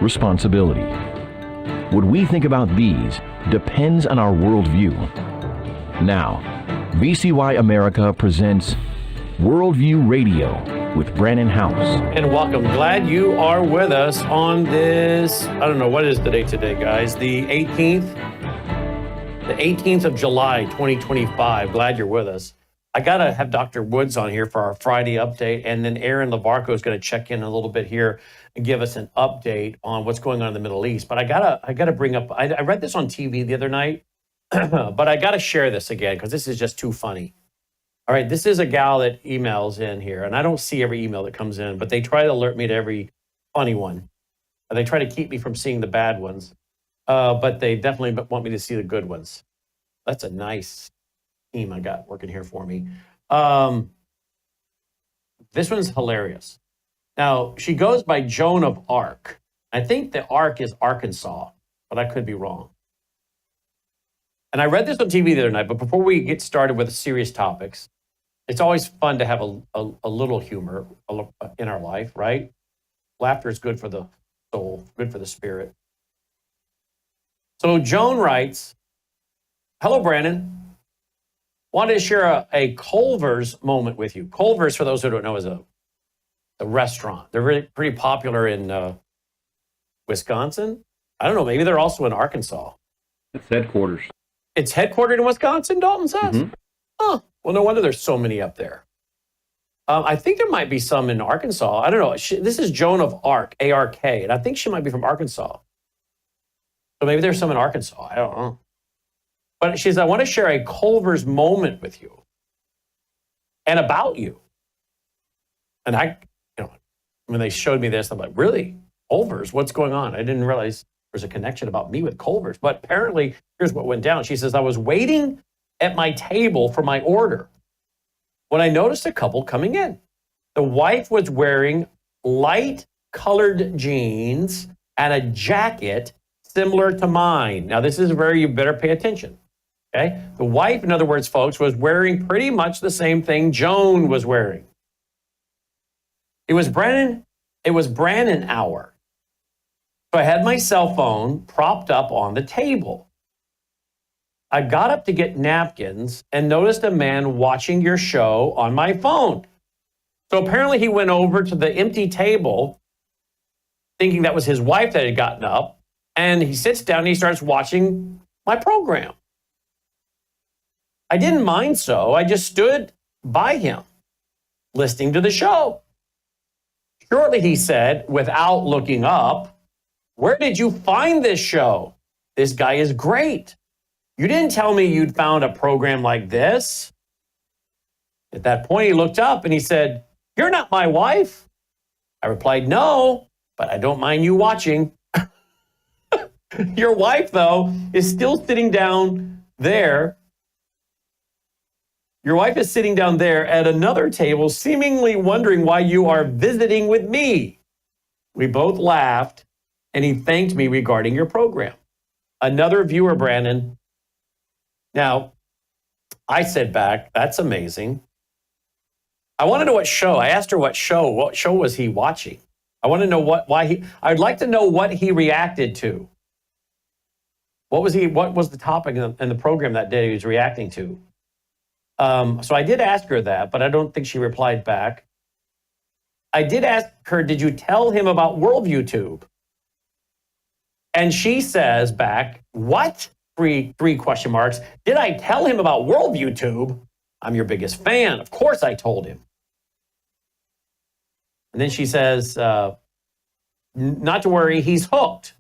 responsibility. What we think about these depends on our worldview. Now, VCY America presents Worldview Radio with Brandon House. And welcome. Glad you are with us on this, I don't know, what is the date today, guys? The 18th? The 18th of July, 2025. Glad you're with us. I got to have Dr. Woods on here for our Friday update, and then Aaron Lavarco is going to check in a little bit here and give us an update on what's going on in the Middle East. But I gotta bring up, I read this on TV the other night, but I got to share this again because this is just too funny. All right, this is a gal that emails in here, and I don't see every email that comes in, but they try to alert me to every funny one. They try to keep me from seeing the bad ones, but they definitely want me to see the good ones. That's a nice team I got working here for me. This one's hilarious. Now, she goes by Joan of Arc. I think the Arc is Arkansas, but I could be wrong. And I read this on TV the other night, but before we get started with serious topics, it's always fun to have a little humor in our life, right? Laughter is good for the soul, good for the spirit. So Joan writes, "Hello, Brandon. Wanted to share a Culvers moment with you." Culvers, for those who don't know, is a restaurant. They're really pretty popular in Wisconsin. I don't know, maybe they're also in Arkansas. It's headquarters. It's headquartered in Wisconsin, Dalton says? Mm-hmm. Oh, well, no wonder there's so many up there. I think there might be some in Arkansas. I don't know. This is Joan of Arc, A-R-K, and I think she might be from Arkansas. So maybe there's some in Arkansas. I don't know. But she says, "I want to share a Culver's moment with you and about you." And when they showed me this, I'm like, really? Culvers? What's going on? I didn't realize there's a connection about me with Culvers. But apparently, here's what went down. She says, "I was waiting at my table for my order when I noticed a couple coming in. The wife was wearing light-colored jeans and a jacket similar to mine." Now, this is where you better pay attention. Okay? The wife, in other words, folks, was wearing pretty much the same thing Joan was wearing. It was Brandon hour. So I had my cell phone propped up on the table. I got up to get napkins and noticed a man watching your show on my phone. So apparently he went over to the empty table thinking that was his wife that had gotten up, and he sits down and he starts watching my program. I didn't mind so. I just stood by him, listening to the show. Shortly, he said, without looking up, "Where did you find this show? This guy is great. You didn't tell me you'd found a program like this." At that point, he looked up and he said, "You're not my wife." I replied, "No, but I don't mind you watching." Your wife, though, is still sitting down there. Your wife is sitting down there at another table, seemingly wondering why you are visiting with me. We both laughed, and he thanked me regarding your program. Another viewer, Brandon. Now, I said back, "That's amazing." I want to know what show. I asked her what show was he watching? I want to know I'd like to know what he reacted to. What was the topic in the program that day he was reacting to? So I did ask her that, but I don't think she replied back. I did ask her, "Did you tell him about Worldview Tube?" And she says back, "What? Three question marks. Did I tell him about Worldview Tube? I'm your biggest fan. Of course I told him." And then she says, "Not to worry, he's hooked.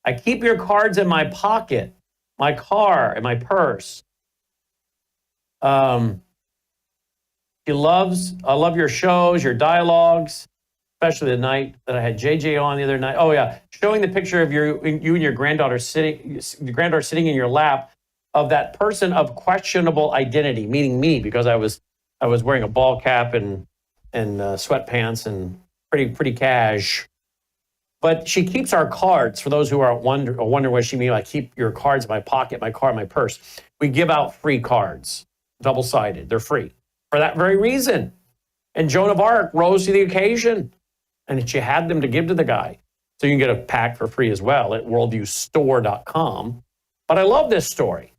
I keep your cards in my pocket, my car, and my purse. I love your shows, your dialogues, especially the night that I had JJ on the other night. Oh yeah, showing the picture of you and your granddaughter sitting in your lap of that person of questionable identity, meaning me, because I was wearing a ball cap and sweatpants and pretty cash. But she keeps our cards. For those who are wondering what she means, I keep your cards in my pocket, my car, my purse. We give out free cards, double-sided. They're free for that very reason. And Joan of Arc rose to the occasion, and she had them to give to the guy. So you can get a pack for free as well at worldviewstore.com. But I love this story.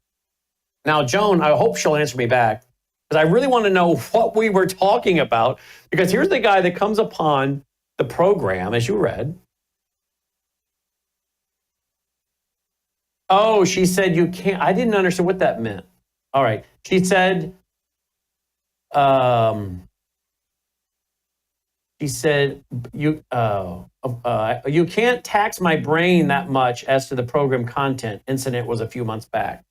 Now, Joan, I hope she'll answer me back because I really want to know what we were talking about. Because here's the guy that comes upon the program, as you read. Oh, she said you can't. I didn't understand what that meant. All right. She said, you can't tax my brain that much as to the program content. Incident was a few months back.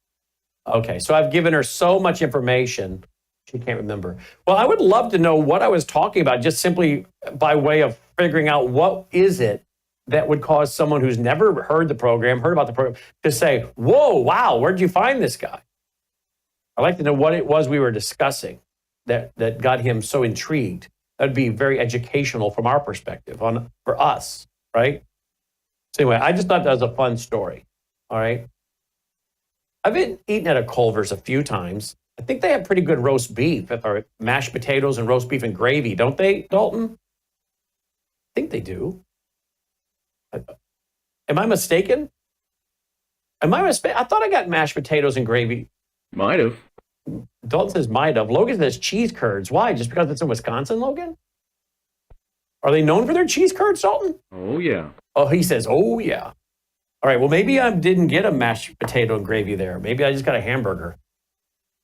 Okay, so I've given her so much information, she can't remember. Well, I would love to know what I was talking about, just simply by way of figuring out what is it that would cause someone who's never heard the program, heard about the program, to say, whoa, wow, where'd you find this guy? I'd like to know what it was we were discussing that got him so intrigued. That'd be very educational from our perspective for us, right? So anyway, I just thought that was a fun story, all right? I've been eating at a Culvers a few times. I think they have pretty good roast beef, or mashed potatoes and roast beef and gravy, don't they, Dalton? I think they do. Am I mistaken? I thought I got mashed potatoes and gravy. Might have. Dalton says might have. Logan says cheese curds. Why? Just because it's in Wisconsin, Logan? Are they known for their cheese curds, Dalton? Oh, yeah. Oh, he says, oh, yeah. All right, well, maybe I didn't get a mashed potato and gravy there. Maybe I just got a hamburger.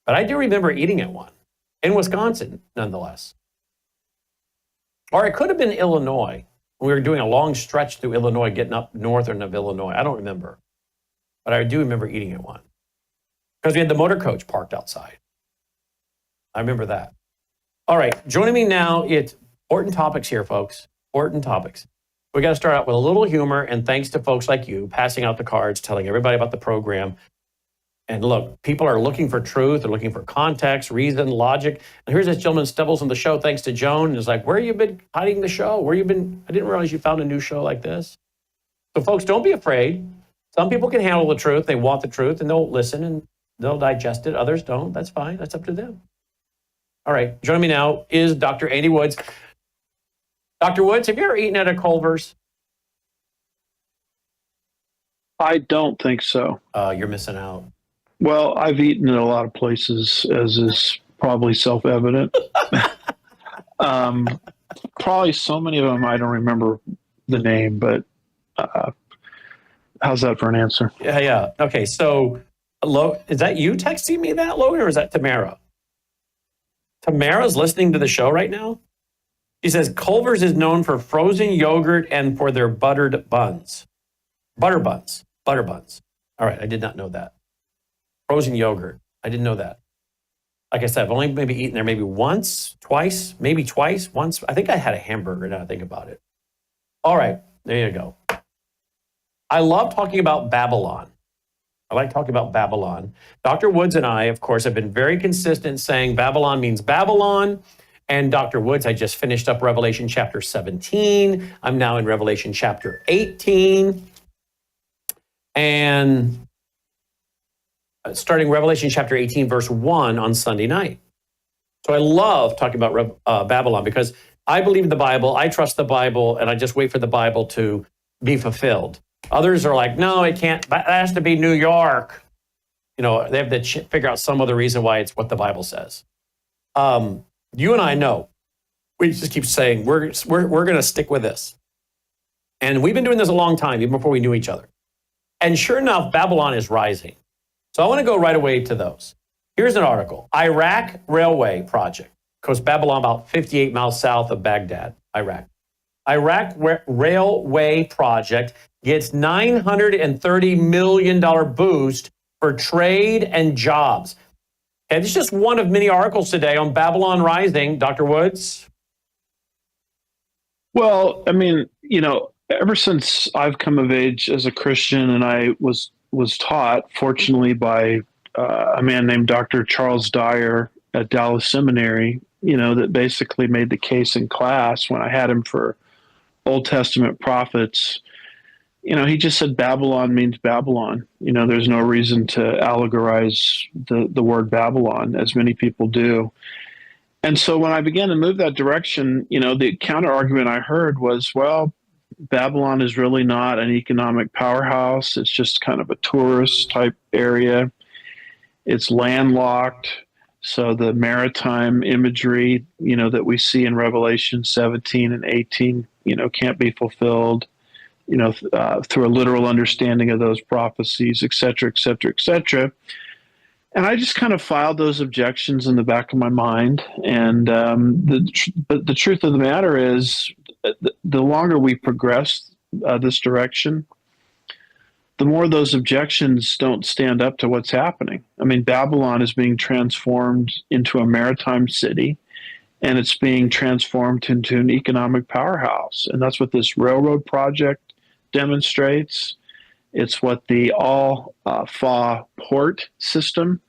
But I do remember eating at one in Wisconsin, nonetheless. Or it could have been Illinois. We were doing a long stretch through Illinois, getting up northern of Illinois. I don't remember. But I do remember eating at one. Because we had the motor coach parked outside. I remember that. All right, joining me now, it's important topics here, folks. Important topics. We got to start out with a little humor, and thanks to folks like you passing out the cards, telling everybody about the program. And look, people are looking for truth. They're looking for context, reason, logic. And here's this gentleman stumbles on the show thanks to Joan and is like, where have you been hiding the show? Where you been? I didn't realize you found a new show like this. So folks, don't be afraid. Some people can handle the truth. They want the truth, and they'll listen, and they'll digest it. Others don't. That's fine. That's up to them. All right, joining me now is Dr. Andy Woods. Dr. Woods, have you ever eaten at a Culver's? I don't think so. You're missing out. Well, I've eaten at a lot of places, as is probably self-evident. Probably so many of them I don't remember the name, but how's that for an answer? Yeah. Okay, so is that you texting me that, Logan, or is that Tamara? Tamara's listening to the show right now? She says, Culver's is known for frozen yogurt and for their buttered buns. Butter buns. All right, I did not know that. Frozen yogurt. I didn't know that. Like I said, I've only maybe eaten there maybe once, twice, once. I think I had a hamburger now I think about it. All right, there you go. I love talking about Babylon. I like talking about Babylon. Dr. Woods and I, of course, have been very consistent saying Babylon means Babylon. And Dr. Woods, I just finished up Revelation chapter 17. I'm now in Revelation chapter 18. And starting Revelation chapter 18, verse 1 on Sunday night. So I love talking about Babylon because I believe in the Bible, I trust the Bible, and I just wait for the Bible to be fulfilled. Others are like, no, it can't, that has to be New York. You know, they have to figure out some other reason why it's what the Bible says. You and I know, we just keep saying, we're going to stick with this. And we've been doing this a long time, even before we knew each other. And sure enough, Babylon is rising. So I want to go right away to those. Here's an article. Iraq Railway Project. Of course, Babylon about 58 miles south of Baghdad, Iraq. Iraq Railway Project gets $930 million boost for trade and jobs. And it's just one of many articles today on Babylon rising. Dr. Woods? Well, I mean, you know, ever since I've come of age as a Christian, and I was taught, fortunately, by a man named Dr. Charles Dyer at Dallas Seminary, you know, that basically made the case in class when I had him for Old Testament prophets. You know, he just said Babylon means Babylon. You know, there's no reason to allegorize the word Babylon, as many people do. And so when I began to move that direction, you know, the counter argument I heard was, well, Babylon is really not an economic powerhouse. It's just kind of a tourist type area. It's landlocked. So the maritime imagery, that we see in Revelation 17 and 18, can't be fulfilled, through a literal understanding of those prophecies, et cetera, et cetera, et cetera. And I just kind of filed those objections in the back of my mind. And but the truth of the matter is, the longer we progress this direction, the more those objections don't stand up to what's happening. I mean, Babylon is being transformed into a maritime city, and it's being transformed into an economic powerhouse. And that's what this railroad project demonstrates. It's what the Al-Fa port system,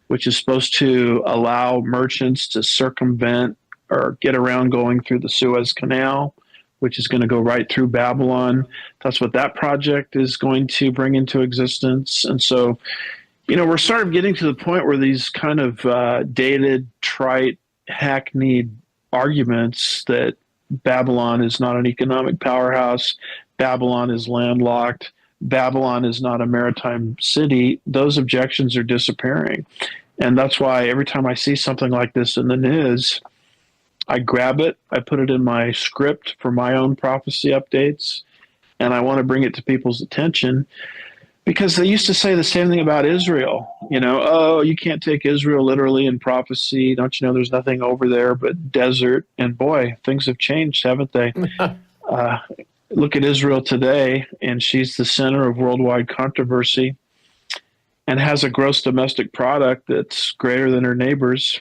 which is supposed to allow merchants to circumvent or get around going through the Suez Canal, which is going to go right through Babylon. That's what that project is going to bring into existence. And so, we're sort of getting to the point where these kind of dated, trite, hackneyed arguments that Babylon is not an economic powerhouse, Babylon is landlocked, Babylon is not a maritime city, those objections are disappearing. And that's why every time I see something like this in the news, I grab it, I put it in my script for my own prophecy updates, and I want to bring it to people's attention, because they used to say the same thing about Israel. Oh, you can't take Israel literally in prophecy. Don't you know there's nothing over there but desert? And boy, things have changed, haven't they? Look at Israel today, and she's the center of worldwide controversy and has a gross domestic product that's greater than her neighbors.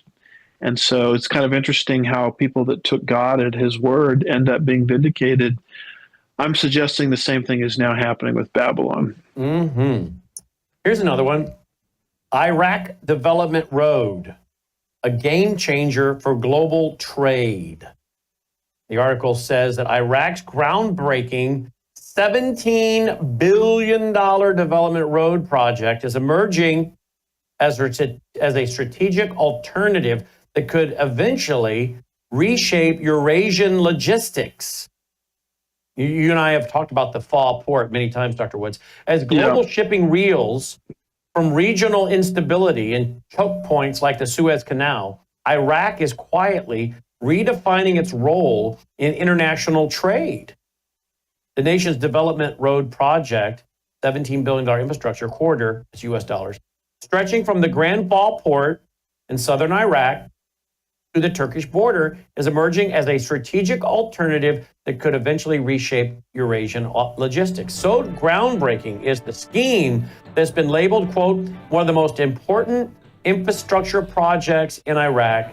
And so it's kind of interesting how people that took God at his word end up being vindicated. I'm suggesting the same thing is now happening with Babylon. Mm-hmm. Here's another one. Iraq Development Road, a game changer for global trade. The article says that Iraq's groundbreaking $17 billion development road project is emerging as a strategic alternative that could eventually reshape Eurasian logistics. You and I have talked about the Fa port many times, Dr. Woods. As global shipping reels from regional instability and choke points like the Suez Canal, Iraq is quietly redefining its role in international trade. The nation's development road project, $17 billion infrastructure corridor, it's US dollars, stretching from the Grand Fa port in southern Iraq to the Turkish border, is emerging as a strategic alternative that could eventually reshape Eurasian logistics. So groundbreaking is the scheme that's been labeled, quote, one of the most important infrastructure projects in Iraq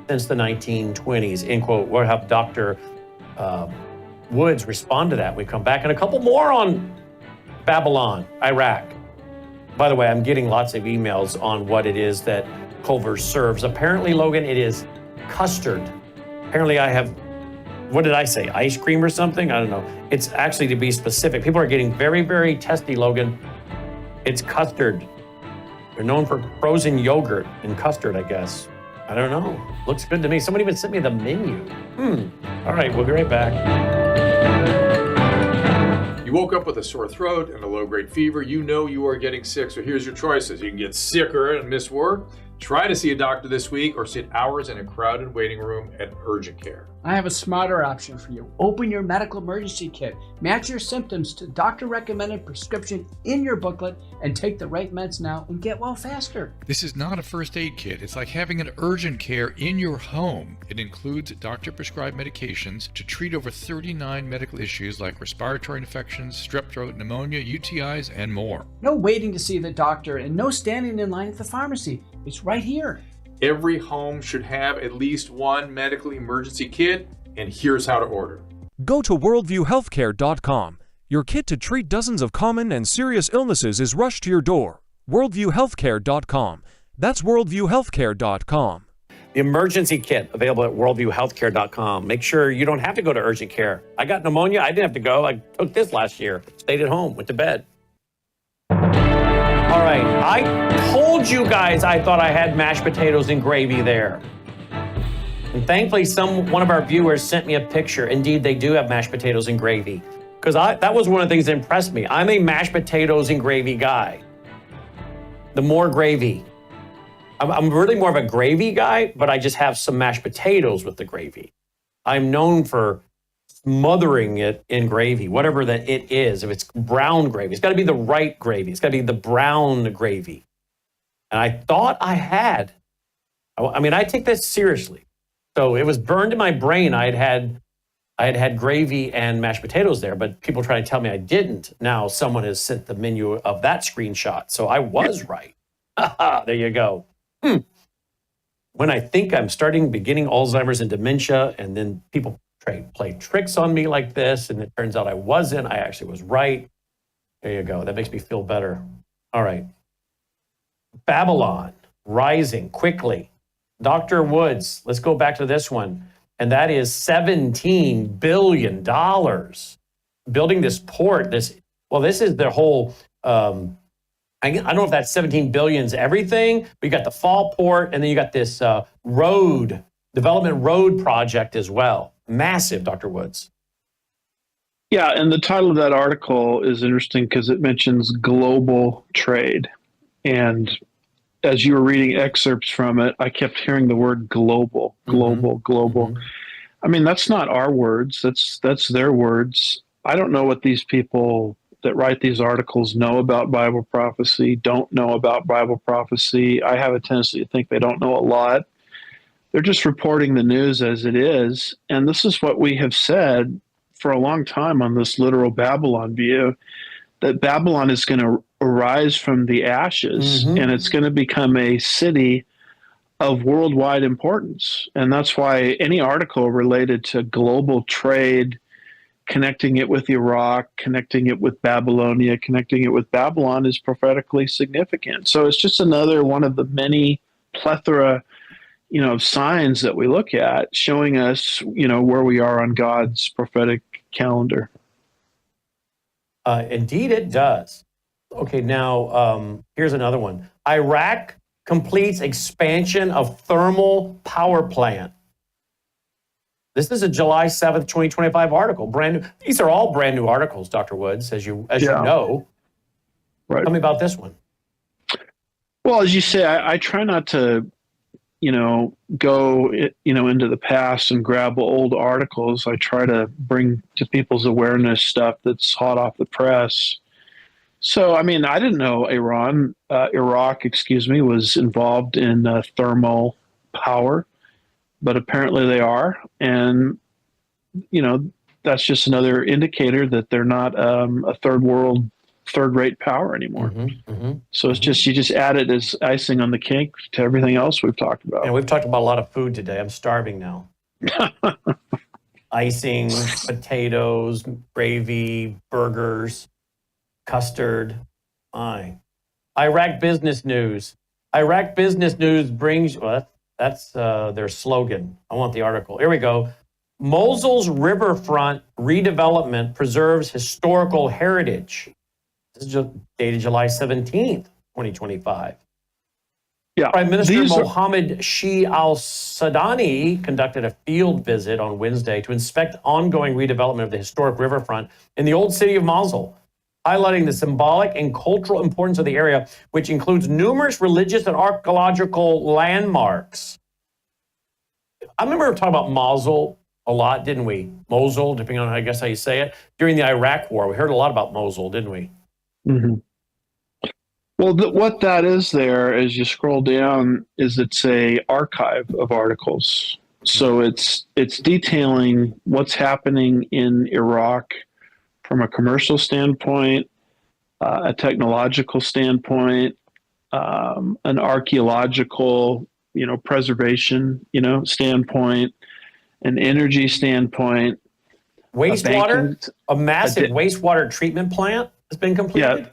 since the 1920s, end quote. We'll have Dr. Woods respond to that when we come back. And a couple more on Babylon, Iraq. By the way, I'm getting lots of emails on what it is that Culvers serves. Apparently, Logan, it is custard. Apparently I have, what did I say, ice cream or something? I don't know. It's actually, to be specific, people are getting very, very testy, Logan. It's custard. They're known for frozen yogurt and custard, I guess. I don't know. Looks good to me. Somebody even sent me the menu. All right, we'll be right back. You woke up with a sore throat and a low-grade fever. You know you are getting sick, so here's your choices. You can get sicker and miss work. Try to see a doctor this week, or sit hours in a crowded waiting room at urgent care. I have a smarter option for you. Open your medical emergency kit. Match your symptoms to doctor-recommended prescription in your booklet and take the right meds now and get well faster. This is not a first aid kit. It's like having an urgent care in your home. It includes doctor-prescribed medications to treat over 39 medical issues like respiratory infections, strep throat, pneumonia, UTIs, and more. No waiting to see the doctor and no standing in line at the pharmacy. It's right here. Every home should have at least one medical emergency kit, and here's how to order. Go to worldviewhealthcare.com. Your kit to treat dozens of common and serious illnesses is rushed to your door. worldviewhealthcare.com. That's worldviewhealthcare.com. The emergency kit available at worldviewhealthcare.com. Make sure you don't have to go to urgent care. I got pneumonia. I didn't have to go. I took this last year. Stayed at home. Went to bed. All right. I told you guys I thought I had mashed potatoes and gravy there. And thankfully, one of our viewers sent me a picture. Indeed, they do have mashed potatoes and gravy. because that was one of the things that impressed me. I'm a mashed potatoes and gravy guy. The more gravy. I'm really more of a gravy guy, but I just have some mashed potatoes with the gravy. I'm known for smothering it in gravy, whatever that it is. If it's brown gravy, it's got to be the right gravy. It's got to be the brown gravy. And I thought I had. I mean, I take this seriously. So it was burned in my brain. I had gravy and mashed potatoes there, but people try to tell me I didn't. Now someone has sent the menu of that screenshot, so I was right. There you go. When I think I'm beginning Alzheimer's and dementia, and then people play tricks on me like this, and it turns out I wasn't. I actually was right. There you go. That makes me feel better. All right. Babylon rising quickly. Dr. Woods, let's go back to this one. And that is $17 billion. Building this port, this is their whole, I don't know if that 17 billion is everything, but you got the fall port, and then you got this development road project as well. Massive, Dr. Woods. Yeah, and the title of that article is interesting because it mentions global trade. And as you were reading excerpts from it, I kept hearing the word global. Mm-hmm. I mean, that's not our words. That's their words. I don't know what these people that write these articles know about Bible prophecy, don't know about Bible prophecy. I have a tendency to think they don't know a lot. They're just reporting the news as it is. And this is what we have said for a long time on this literal Babylon view, that Babylon is going to arise from the ashes, and it's going to become a city of worldwide importance. And that's why any article related to global trade, connecting it with Iraq, connecting it with Babylonia, connecting it with Babylon is prophetically significant. So it's just another one of the many plethora, of signs that we look at showing us, where we are on God's prophetic calendar. Indeed, it does. Okay, now here's another one. Iraq completes expansion of thermal power plant. This is a July 7th, 2025 article. Brand new. These are all brand new articles, Dr. Woods, as you know. Right. Tell me about this one. Well, as you say, I try not to, go, into the past and grab old articles. I try to bring to people's awareness stuff that's hot off the press. So, I mean, I didn't know Iraq, was involved in thermal power, but apparently they are. And, that's just another indicator that they're not a third-rate power anymore. So it's just, you just add it as icing on the cake to everything else we've talked about. And we've talked about a lot of food today. I'm starving now. Icing, potatoes, gravy, burgers, custard. Iraq business news. Iraq business news brings, that's their slogan. I want the article. Here we go. Mosul's riverfront redevelopment preserves historical heritage. This is just dated July 17th, 2025. Yeah, Prime Minister Mohammed Shi al-Sudani conducted a field visit on Wednesday to inspect ongoing redevelopment of the historic riverfront in the old city of Mosul, highlighting the symbolic and cultural importance of the area, which includes numerous religious and archaeological landmarks. I remember talking about Mosul a lot, didn't we? Mosul, depending on, how you say it. During the Iraq War, we heard a lot about Mosul, didn't we? Mm-hmm. Well, what that is there, as you scroll down, is it's a archive of articles. So it's detailing what's happening in Iraq from a commercial standpoint, a technological standpoint, an archaeological, preservation, standpoint, an energy standpoint. Wastewater, a massive wastewater treatment plant has been completed.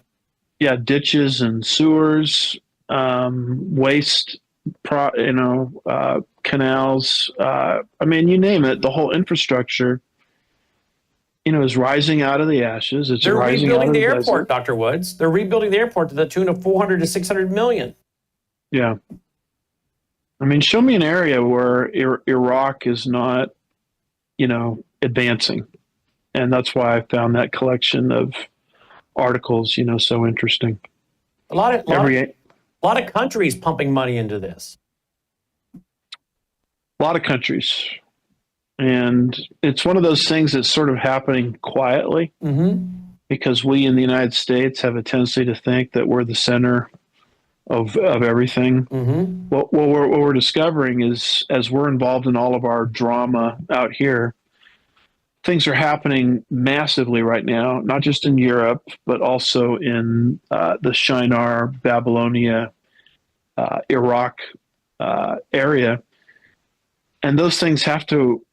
Yeah, ditches and sewers, waste, canals. I mean, you name it. The whole infrastructure, is rising out of the ashes. They're rebuilding the airport, Dr. Woods. They're rebuilding the airport to the tune of 400 to 600 million. Yeah. I mean, show me an area where Iraq is not, advancing. And that's why I found that collection of articles, so interesting. A lot of countries pumping money into this. A lot of countries. And it's one of those things that's sort of happening quietly because we in the United States have a tendency to think that we're the center of everything. What we're discovering is, as we're involved in all of our drama out here, things are happening massively right now, not just in Europe, but also in the Shinar, Babylonia, Iraq area. And those things have to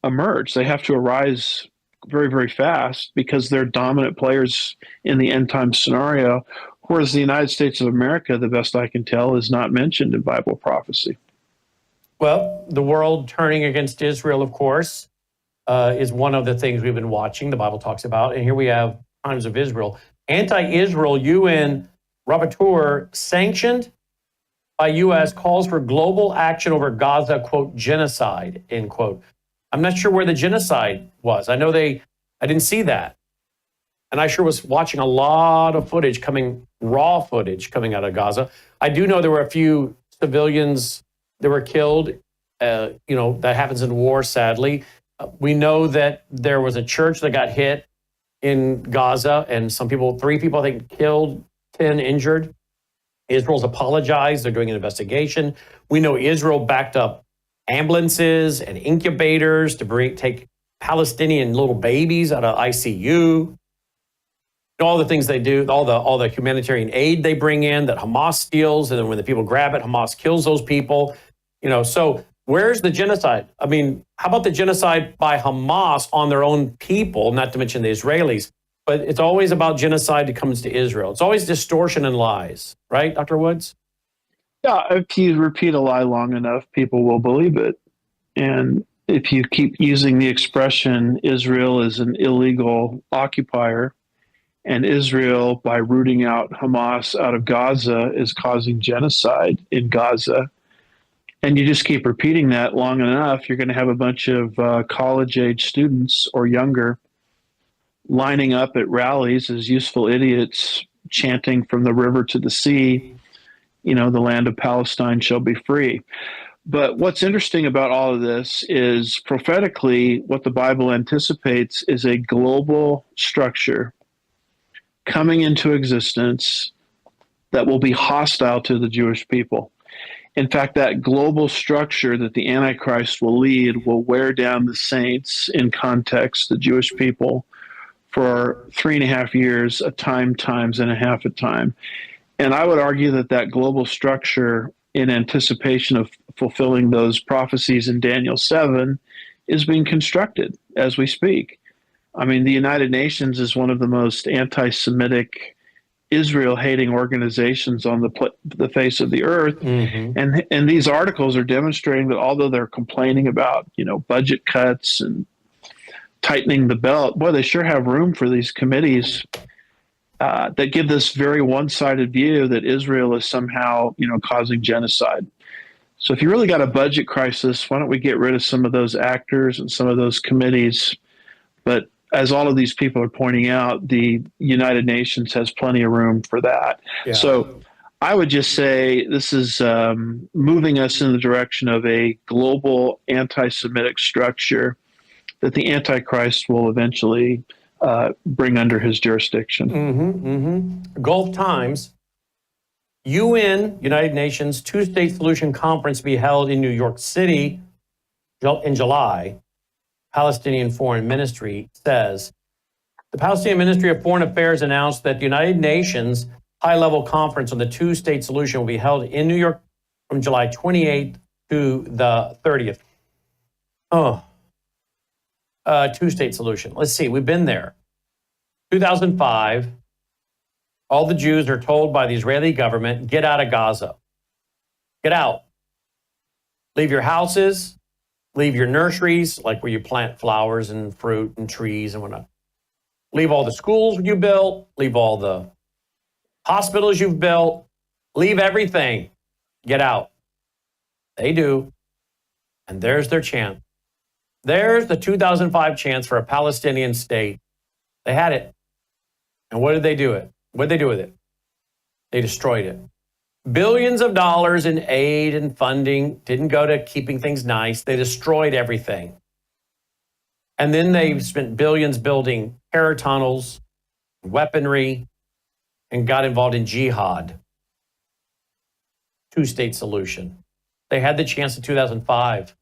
emerge. They have to arise very, very fast because they're dominant players in the end time scenario. Whereas the United States of America, the best I can tell, is not mentioned in Bible prophecy. Well, the world turning against Israel, of course, is one of the things we've been watching. The Bible talks about, and here we have Times of Israel. Anti-Israel UN rapporteur sanctioned by U.S. calls for global action over Gaza, quote, genocide, end quote. I'm not sure where the genocide was. I didn't see that. And I sure was watching a lot of raw footage coming out of Gaza. I do know there were a few civilians that were killed. That happens in war, sadly. We know that there was a church that got hit in Gaza, and 3 people, I think, killed, 10 injured. Israel's apologized. They're doing an investigation. We know Israel backed up ambulances and incubators to take Palestinian little babies out of ICU. All the things they do, all the humanitarian aid they bring in that Hamas steals, and then when the people grab it, Hamas kills those people. So where's the genocide? I mean, how about the genocide by Hamas on their own people, not to mention the Israelis? But it's always about genocide that comes to Israel. It's always distortion and lies, right, Dr. Woods? Yeah, if you repeat a lie long enough, people will believe it. And if you keep using the expression Israel is an illegal occupier, and Israel, by rooting out Hamas out of Gaza, is causing genocide in Gaza, and you just keep repeating that long enough, you're going to have a bunch of college-age students or younger lining up at rallies as useful idiots, chanting from the river to the sea, the land of Palestine shall be free. But what's interesting about all of this is prophetically what the Bible anticipates is a global structure coming into existence that will be hostile to the Jewish people. In fact, that global structure that the Antichrist will lead will wear down the saints, in context, the Jewish people, for 3.5 years, a time times and a half a time. And I would argue that global structure, in anticipation of fulfilling those prophecies in Daniel 7, is being constructed as we speak. I mean, the United Nations is one of the most anti-Semitic, Israel-hating organizations on the face of the earth. And these articles are demonstrating that although they're complaining about, budget cuts and tightening the belt, boy, they sure have room for these committees that give this very one-sided view that Israel is somehow, causing genocide. So if you really got a budget crisis, why don't we get rid of some of those actors and some of those committees? But as all of these people are pointing out, the United Nations has plenty of room for that. Yeah. So I would just say this is moving us in the direction of a global anti-Semitic structure that the Antichrist will eventually bring under his jurisdiction. Gulf Times, UN, United Nations, Two-State Solution Conference be held in New York City in July. Palestinian Foreign Ministry says, the Palestinian Ministry of Foreign Affairs announced that the United Nations high-level conference on the two-state solution will be held in New York from July 28th to the 30th. Two-state solution. Let's see, we've been there. 2005, all the Jews are told by the Israeli government, get out of Gaza. Get out. Leave your houses. Leave your nurseries, like where you plant flowers and fruit and trees and whatnot. Leave all the schools you built. Leave all the hospitals you've built. Leave everything. Get out. They do. And there's their chant. There's the 2005 chance for a Palestinian state. They had it. And what did they do it? What did they do with it? They destroyed it. Billions of dollars in aid and funding didn't go to keeping things nice. They destroyed everything. And then they spent billions building terror tunnels, weaponry, and got involved in jihad. Two-state solution. They had the chance in 2005.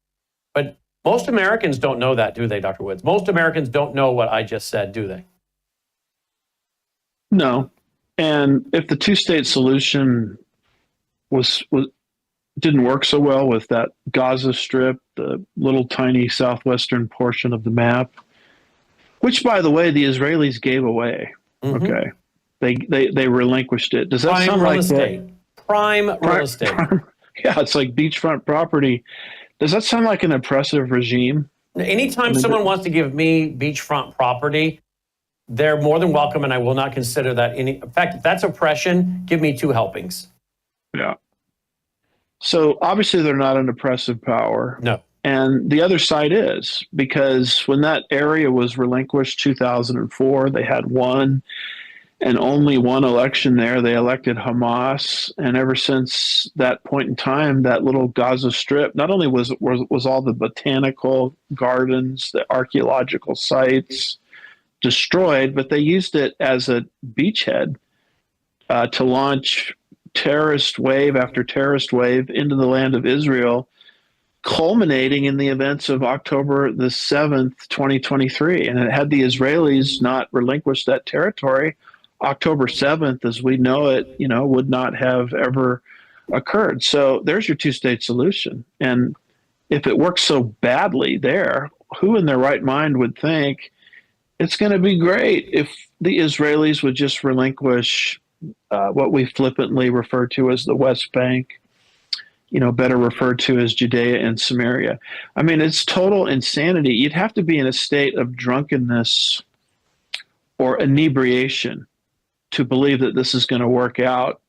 But most Americans don't know that, do they, Dr. Woods? Most Americans don't know what I just said, do they? No. And if the two-state solution didn't work so well with that Gaza Strip, the little tiny southwestern portion of the map, which, by the way, the Israelis gave away. Mm-hmm. Okay, they relinquished it. Does that Prime sound real like estate? Prime real estate. Yeah, it's like beachfront property. Does that sound like an oppressive regime? Anytime someone wants to give me beachfront property, they're more than welcome, and I will not consider that any. In fact, if that's oppression, give me 2 helpings. Yeah. So obviously they're not an oppressive power. No. And the other side is, because when that area was relinquished 2004, they had one and only one election there. They elected Hamas. And ever since that point in time, that little Gaza Strip, not only was all the botanical gardens, the archaeological sites destroyed, but they used it as a beachhead to launch terrorist wave after terrorist wave into the land of Israel, culminating in the events of October the 7th, 2023. And had the Israelis not relinquished that territory, October 7th, as we know it, would not have ever occurred. So there's your two-state solution. And if it works so badly there, who in their right mind would think it's going to be great if the Israelis would just relinquish what we flippantly refer to as the West Bank, better referred to as Judea and Samaria. I mean, it's total insanity. You'd have to be in a state of drunkenness or inebriation to believe that this is going to work out.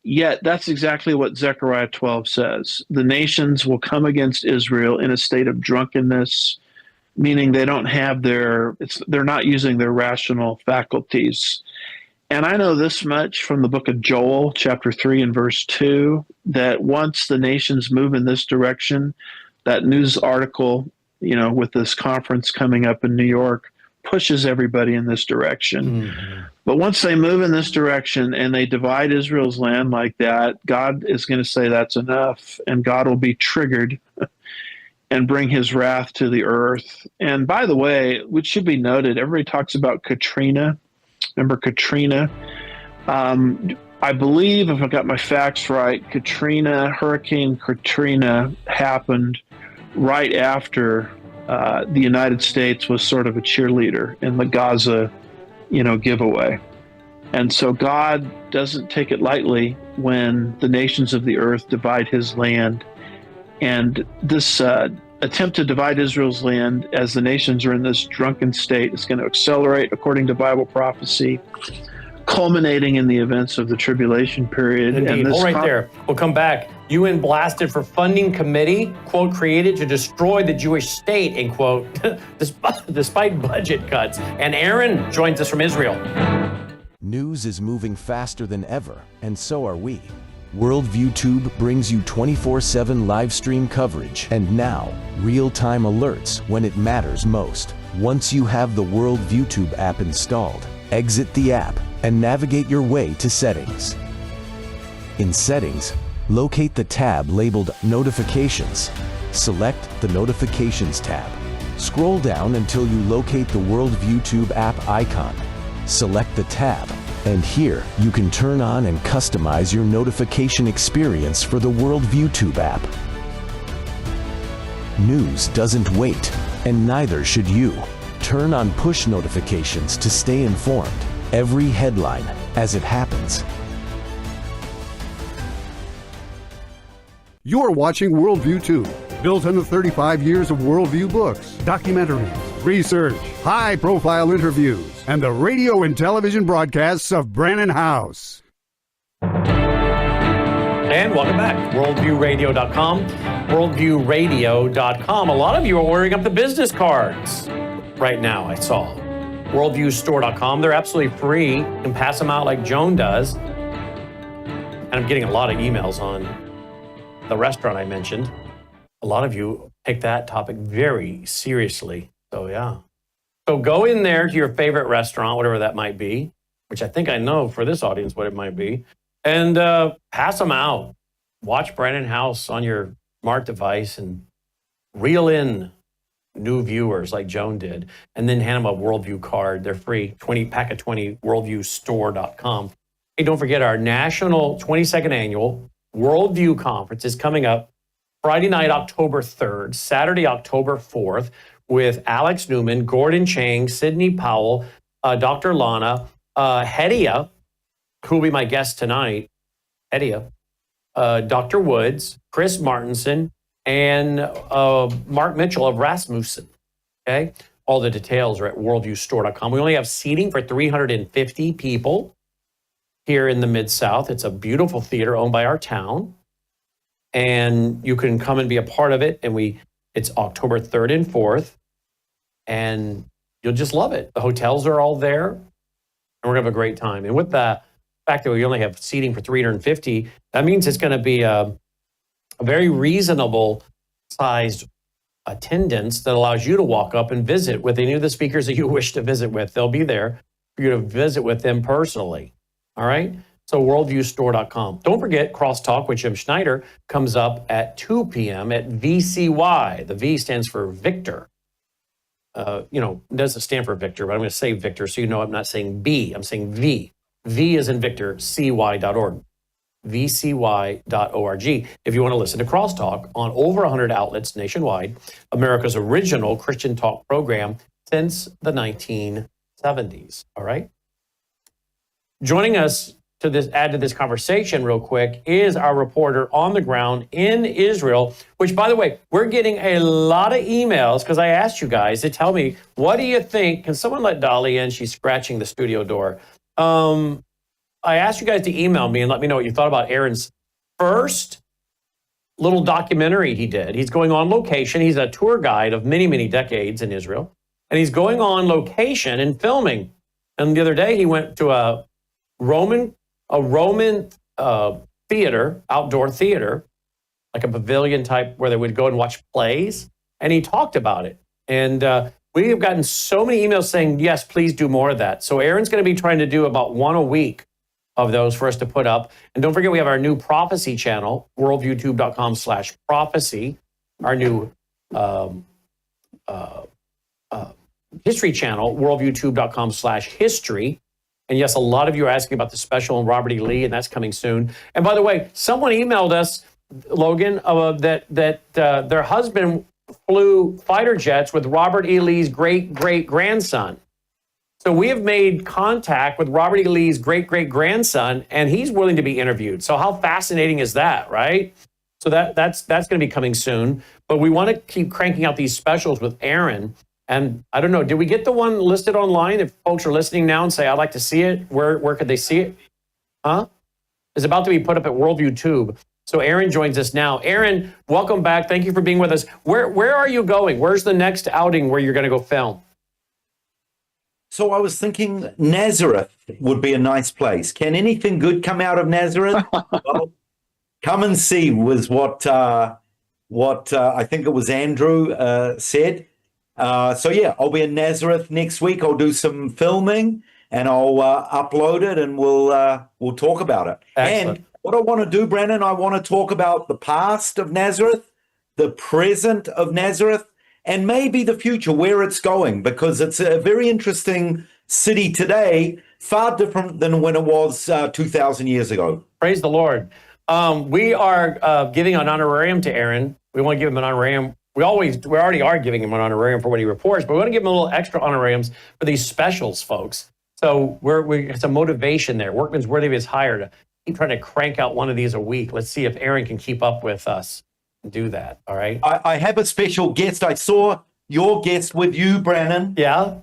Yet that's exactly what Zechariah 12 says. The nations will come against Israel in a state of drunkenness, meaning they don't have they're not using their rational faculties. And I know this much from the book of Joel, chapter 3 and verse 2, that once the nations move in this direction, that news article, with this conference coming up in New York, pushes everybody in this direction. Mm-hmm. But once they move in this direction and they divide Israel's land like that, God is going to say that's enough, and God will be triggered and bring his wrath to the earth. And by the way, which should be noted, everybody talks about Katrina. Remember Katrina? I believe, if I got my facts right, Hurricane Katrina happened right after the United States was sort of a cheerleader in the Gaza, giveaway. And so God doesn't take it lightly when the nations of the earth divide his land. And this attempt to divide Israel's land as the nations are in this drunken state is going to accelerate according to Bible prophecy, culminating in the events of the tribulation period. Indeed. And this Hold right there. We'll come back. UN blasted for funding committee, quote, created to destroy the Jewish state, end quote, despite budget cuts. And Aaron joins us from Israel. News is moving faster than ever, and so are we. Worldview Tube brings you 24/7 live stream coverage and now real-time alerts when it matters most. Once you have the Worldview Tube app installed, exit the app and navigate your way to Settings. In Settings, locate the tab labeled Notifications. Select the Notifications tab. Scroll down until you locate the Worldview Tube app icon. Select the tab, and here you can turn on and customize your notification experience for the Worldview Tube app. News doesn't wait, and neither should you. Turn on push notifications to stay informed. Every headline as it happens. You're watching Worldview Tube, built on the 35 years of Worldview books, documentaries, research, high-profile interviews, and the radio and television broadcasts of Brannon House. And welcome back. WorldviewRadio.com. WorldviewRadio.com. A lot of you are ordering up the business cards right now, I saw. WorldviewStore.com. They're absolutely free. You can pass them out like Joan does. And I'm getting a lot of emails on the restaurant I mentioned. A lot of you take that topic very seriously. So, yeah. So go in there to your favorite restaurant, whatever that might be, which I think I know for this audience what it might be, and pass them out. Watch Brandon House on your smart device and reel in new viewers like Joan did, and then hand them a Worldview card. They're free, 20 pack of 20, worldviewstore.com. Hey, don't forget our national 22nd annual Worldview Conference is coming up Friday night, October 3rd, Saturday, October 4th, with Alex Newman, Gordon Chang, Sidney Powell, Dr. Lana, Hedia, who will be my guest tonight, Hedia, Dr. Woods, Chris Martinson, and Mark Mitchell of Rasmussen. Okay? All the details are at worldviewstore.com. We only have seating for 350 people here in the Mid-South. It's a beautiful theater owned by our town. And you can come and be a part of it. And it's October 3rd and 4th. And you'll just love it. The hotels are all there. And we're going to have a great time. And with the fact that we only have seating for 350, that means it's going to be a very reasonable sized attendance that allows you to walk up and visit with any of the speakers that you wish to visit with. They'll be there for you to visit with them personally. All right? So worldviewstore.com. Don't forget Crosstalk with Jim Schneider comes up at 2 p.m. at VCY. The V stands for Victor. It doesn't stand for Victor, but I'm going to say Victor so you know I'm not saying B. I'm saying V. V is in Victor, cy.org. vcy.org. If you want to listen to Crosstalk on over 100 outlets nationwide, America's original Christian talk program since the 1970s. All right? Joining us to add to this conversation real quick is our reporter on the ground in Israel, which, by the way, we're getting a lot of emails because I asked you guys to tell me, what do you think? Can someone let Dolly in? She's scratching the studio door. I asked you guys to email me and let me know what you thought about Aaron's first little documentary he did. He's going on location. He's a tour guide of many, many decades in Israel. And he's going on location and filming. And the other day he went to a Roman theater, outdoor theater, like a pavilion type where they would go and watch plays. And he talked about it. And we have gotten so many emails saying, yes, please do more of that. So Aaron's going to be trying to do about one a week of those for us to put up. And don't forget, we have our new prophecy channel, worldviewtube.com/prophecy, our new history channel, worldviewtube.com/history. And yes, a lot of you are asking about the special on Robert E. Lee, and that's coming soon. And by the way, someone emailed us, Logan, that their husband flew fighter jets with Robert E. Lee's great-great-grandson. So we have made contact with Robert E. Lee's great-great-grandson, and he's willing to be interviewed. So how fascinating is that, right? So that's going to be coming soon. But we want to keep cranking out these specials with Aaron. And I don't know, did we get the one listed online? If folks are listening now and say, I'd like to see it, where could they see it? Huh? It's about to be put up at Worldview Tube. So Aaron joins us now. Aaron, welcome back. Thank you for being with us. Where are you going? Where's the next outing where you're going to go film? So I was thinking Nazareth would be a nice place. Can anything good come out of Nazareth? Well, come and see was what I think it was Andrew said. So yeah, I'll be in Nazareth next week. I'll do some filming and I'll upload it and we'll talk about it. Excellent. And what I want to do, Brandon, I want to talk about the past of Nazareth, the present of Nazareth, and maybe the future, where it's going, because it's a very interesting city today, far different than when it was 2,000 years ago. Praise the Lord. We are giving an honorarium to Aaron. We want to give him an honorarium. We already are giving him an honorarium for what he reports, but we want to give him a little extra honorariums for these specials, folks. So it's a motivation there. Workman's worthy of his hire to keep trying to crank out one of these a week. Let's see if Aaron can keep up with us and do that. All right. I have a special guest. I saw your guest with you, Brandon. Yeah.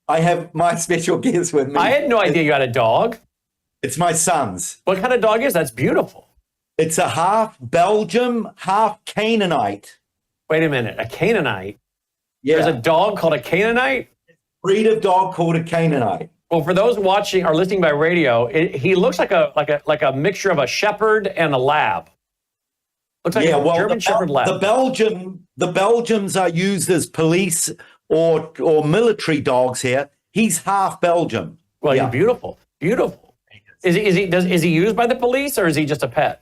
I have my special guest with me. I had no idea you had a dog. It's my son's. What kind of dog is that? That's beautiful. It's a half Belgium, half Canaanite. Wait a minute, a Canaanite? Yeah. There's a dog called a Canaanite? Breed of dog called a Canaanite. Well, for those watching or listening by radio, he looks like a mixture of a shepherd and a lab. Looks like a German shepherd lab. The Belgians are used as police or military dogs here. He's half Belgium. Well, he's beautiful, beautiful. Is he used by the police or is he just a pet?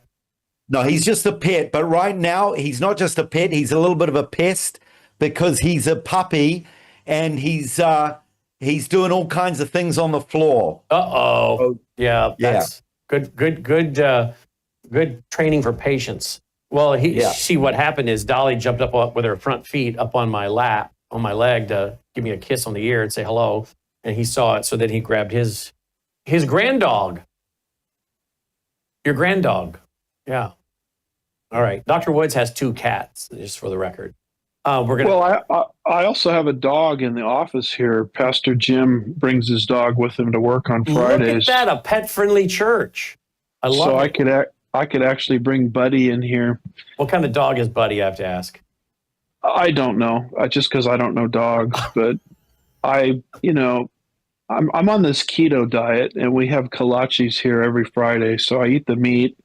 No, he's just a pet. But right now, he's not just a pet. He's a little bit of a pest because he's a puppy and he's doing all kinds of things on the floor. Uh-oh. Yeah, that's good training for patience. Well, see what happened is Dolly jumped up with her front feet up on my lap, on my leg to give me a kiss on the ear and say hello. And he saw it, so then he grabbed his granddog. Your granddog. Yeah. All right. Dr. Woods has 2 cats, just for the record. Well, I also have a dog in the office here. Pastor Jim brings his dog with him to work on Fridays. Look at that, a pet-friendly church. I love it. So I could actually bring Buddy in here. What kind of dog is Buddy, I have to ask? I don't know, just because I don't know dogs. But I'm on this keto diet, and we have kolaches here every Friday. So I eat the meat,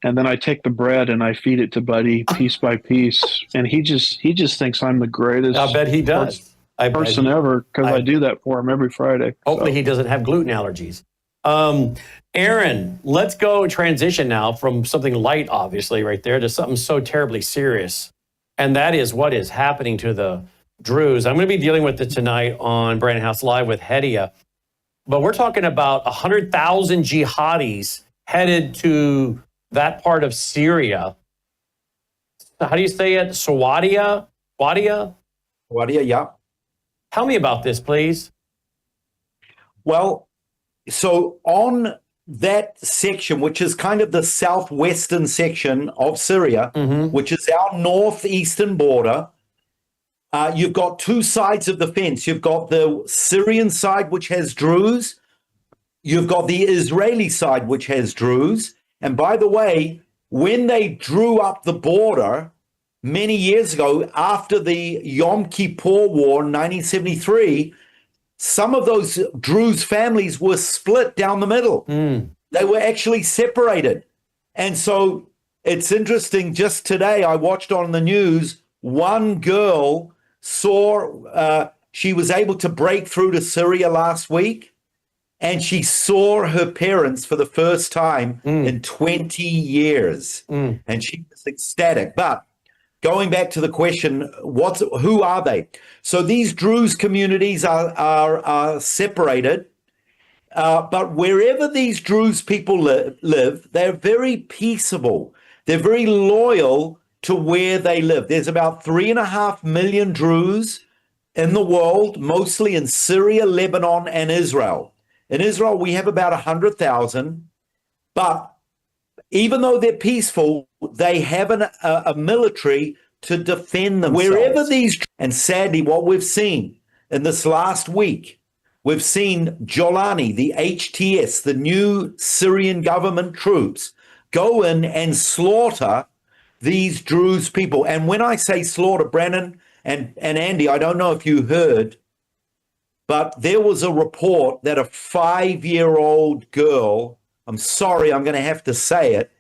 and then I take the bread and I feed it to Buddy piece by piece, and he just thinks I'm the greatest. I bet he does. Person ever, because I do that for him every Friday. Hopefully he doesn't have gluten allergies. Aaron, let's go transition now from something light, obviously, right there, to something so terribly serious, and that is what is happening to the Druze. I'm going to be dealing with it tonight on Brandon House Live with Hedia, but we're talking about 100,000 jihadis headed to that part of Syria. How do you say it? Sawadia? Wadia, yeah. Tell me about this, please. Well, so on that section, which is kind of the southwestern section of Syria, which is our northeastern border, you've got 2 sides of the fence. You've got the Syrian side, which has Druze. You've got the Israeli side, which has Druze. And by the way, when they drew up the border many years ago, after the Yom Kippur War in 1973, some of those Druze families were split down the middle. They were actually separated. And so it's interesting, just today I watched on the news, one girl she was able to break through to Syria last week, and she saw her parents for the first time in 20 years. And she was ecstatic. But going back to the question, who are they? So these Druze communities are separated, but wherever these Druze people live, they're very peaceable. They're very loyal to where they live. There's about 3.5 million Druze in the world, mostly in Syria, Lebanon, and Israel. In Israel, we have about 100,000, but even though they're peaceful, they have a military to defend themselves. Wherever and sadly, what we've seen in this last week, we've seen Jolani, the HTS, the new Syrian government troops, go in and slaughter these Druze people. And when I say slaughter, Brandon and Andy, I don't know if you heard, but there was a report that a 5-year-old girl, I'm sorry, I'm going to have to say it,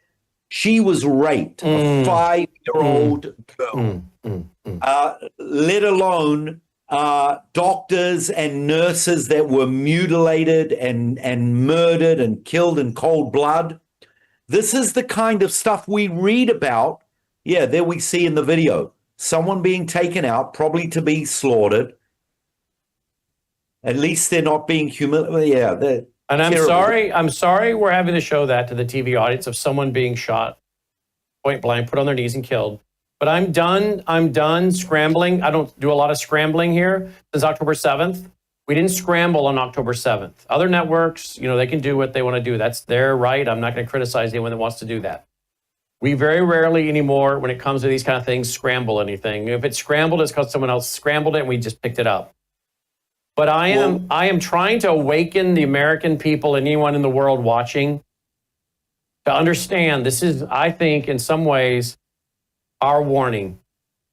she was raped, a 5-year-old girl, let alone doctors and nurses that were mutilated and murdered and killed in cold blood. This is the kind of stuff we read about. Yeah, there we see in the video. Someone being taken out, probably to be slaughtered. At least they're not being humiliated. Yeah, and I'm sorry we're having to show that to the TV audience of someone being shot point blank, put on their knees and killed. But I'm done scrambling. I don't do a lot of scrambling here since October 7th. We didn't scramble on October 7th. Other networks, they can do what they want to do. That's their right. I'm not going to criticize anyone that wants to do that. We very rarely anymore, when it comes to these kind of things, scramble anything. If it's scrambled, it's because someone else scrambled it and we just picked it up. But I am trying to awaken the American people and anyone in the world watching to to understand this is, I think, in some ways, our warning.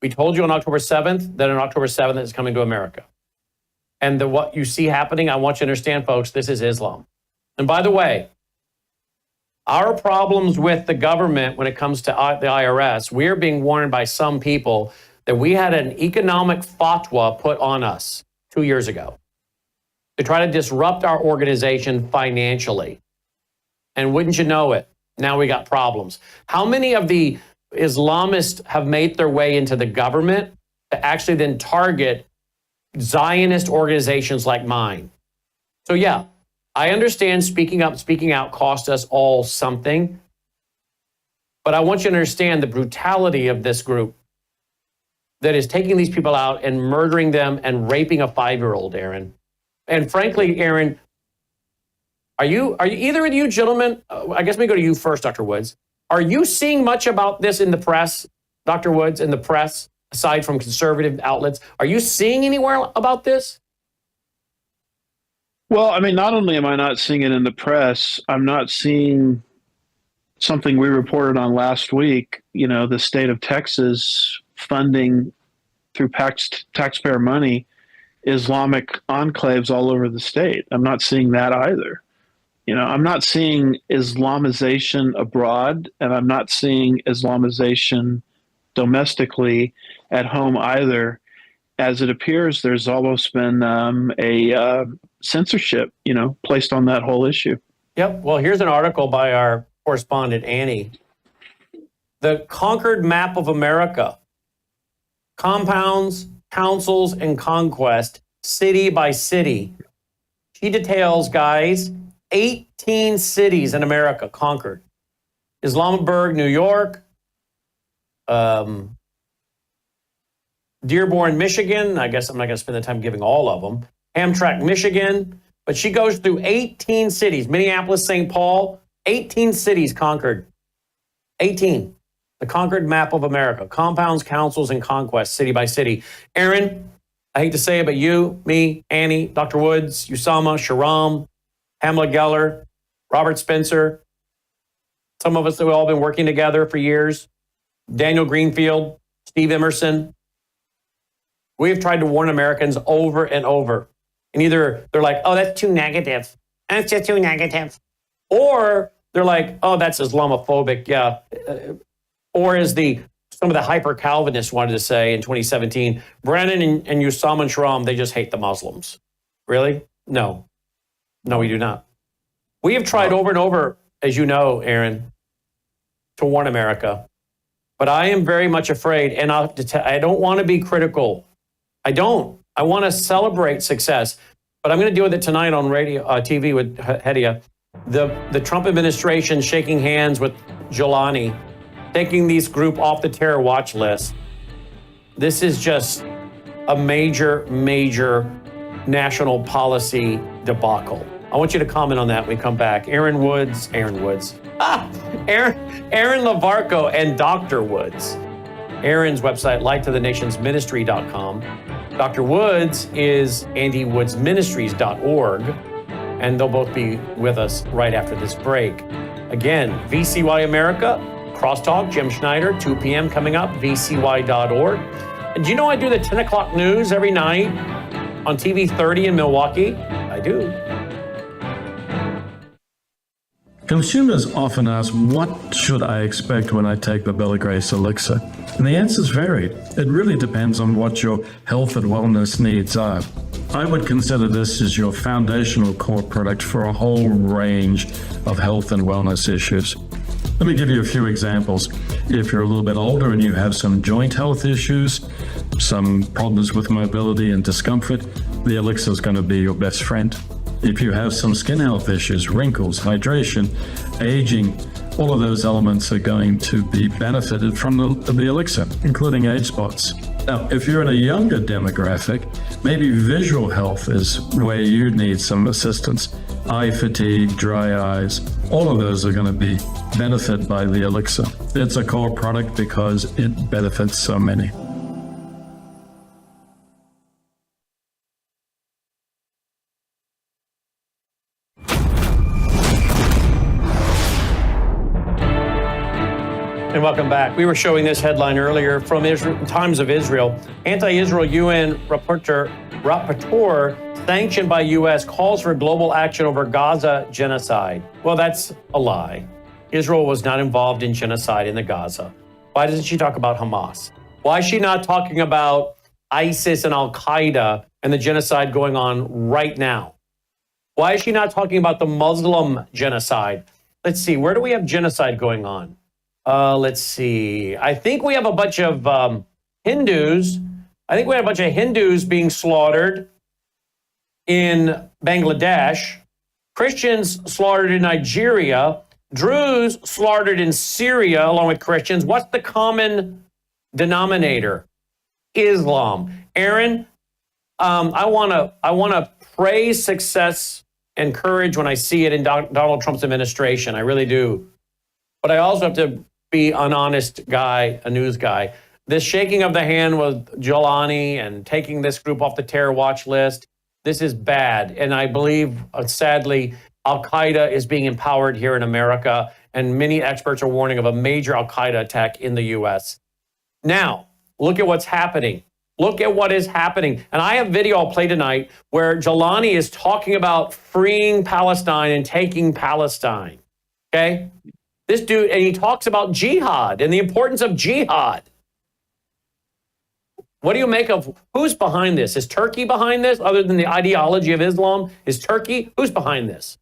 We told you on October 7th that on October 7th it's coming to America. And what you see happening, I want you to understand, folks, this is Islam. And by the way, our problems with the government when it comes to the IRS, we're being warned by some people that we had an economic fatwa put on us 2 years ago to try to disrupt our organization financially. And wouldn't you know it, now we got problems. How many of the Islamists have made their way into the government to actually then target Zionist organizations like mine? So yeah, I understand speaking up, speaking out cost us all something, but I want you to understand the brutality of this group that is taking these people out and murdering them and raping a 5-year-old, Aaron. And frankly, Aaron, are you either of you gentlemen, I guess let me go to you first, Dr. Woods. Are you seeing much about this in the press, Dr. Woods, in the press, aside from conservative outlets? Are you seeing anywhere about this? Well, I mean, not only am I not seeing it in the press, I'm not seeing something we reported on last week, the state of Texas funding through taxpayer money Islamic enclaves all over the state. I'm not seeing that either. I'm not seeing Islamization abroad, and I'm not seeing Islamization domestically at home either. As it appears, there's almost been a censorship, placed on that whole issue. Yep. Well, here's an article by our correspondent, Annie. The Conquered Map of America. Compounds, councils, and conquest, city by city. She details, guys, 18 cities in America conquered. Islamabad, New York, Dearborn, Michigan. I guess I'm not going to spend the time giving all of them. Hamtramck, Michigan. But she goes through 18 cities. Minneapolis, St. Paul, 18 cities conquered. 18. The Conquered Map of America. Compounds, councils, and conquests, city by city. Aaron, I hate to say it, but you, me, Annie, Dr. Woods, Usama, Sharam, Pamela Geller, Robert Spencer, some of us that we've all been working together for years, Daniel Greenfield, Steve Emerson. We have tried to warn Americans over and over. And either they're like, oh, that's too negative. That's just too negative. Or they're like, oh, that's Islamophobic. Yeah. Or as some of the hyper-Calvinists wanted to say in 2017, Brennan and Usama and Sharam, they just hate the Muslims. Really? No. No, we do not. We have tried over and over, as you know, Aaron, to warn America. But I am very much afraid, and I don't want to be critical. I don't. I want to celebrate success. But I'm going to deal with it tonight on radio, TV with Hedia. The Trump administration shaking hands with Giuliani, taking these group off the terror watch list. This is just a major, major national policy debacle. I want you to comment on that when we come back. Aaron Lavarco and Dr. Woods. Aaron's website, lighttothenationsministry.com. Dr. Woods is andywoodsministries.org. And they'll both be with us right after this break. Again, VCY America, Crosstalk, Jim Schneider, 2 p.m. coming up, vcy.org. And do you know I do the 10 o'clock news every night on TV 30 in Milwaukee? I do. Consumers often ask, what should I expect when I take the Bella Grace Elixir? And the answer's varied. It really depends on what your health and wellness needs are. I would consider this as your foundational core product for a whole range of health and wellness issues. Let me give you a few examples. If you're a little bit older and you have some joint health issues, some problems with mobility and discomfort, the Elixir is going to be your best friend. If you have some skin health issues, wrinkles, hydration, aging, all of those elements are going to be benefited from the Elixir, including age spots. Now, if you're in a younger demographic, maybe visual health is where you need some assistance. Eye fatigue, dry eyes, all of those are going to be benefited by the Elixir. It's a core product because it benefits so many. And welcome back. We were showing this headline earlier from Times of Israel. Anti-Israel UN rapporteur sanctioned by U.S. calls for global action over Gaza genocide. Well, that's a lie. Israel was not involved in genocide in the Gaza. Why doesn't she talk about Hamas? Why is she not talking about ISIS and Al-Qaeda and the genocide going on right now? Why is she not talking about the Muslim genocide? Let's see, where do we have genocide going on? Let's see. I think we have a bunch of Hindus. I think we have a bunch of Hindus being slaughtered in Bangladesh, Christians slaughtered in Nigeria, Druze slaughtered in Syria along with Christians. What's the common denominator? Islam. Aaron, I want to praise success and courage when I see it in Donald Trump's administration. I really do. But I also have to be an honest guy, a news guy. This shaking of the hand with Jolani and taking this group off the terror watch list, this is bad. And I believe, sadly, Al-Qaeda is being empowered here in America, and many experts are warning of a major Al-Qaeda attack in the U.S. Now, look at what's happening. Look at what is happening. And I have video I'll play tonight where Jolani is talking about freeing Palestine and taking Palestine. Okay? This dude, and he talks about jihad and the importance of jihad. What do you make of who's behind this? Is Turkey behind this, other than the ideology of Islam? Is Turkey? Who's behind this?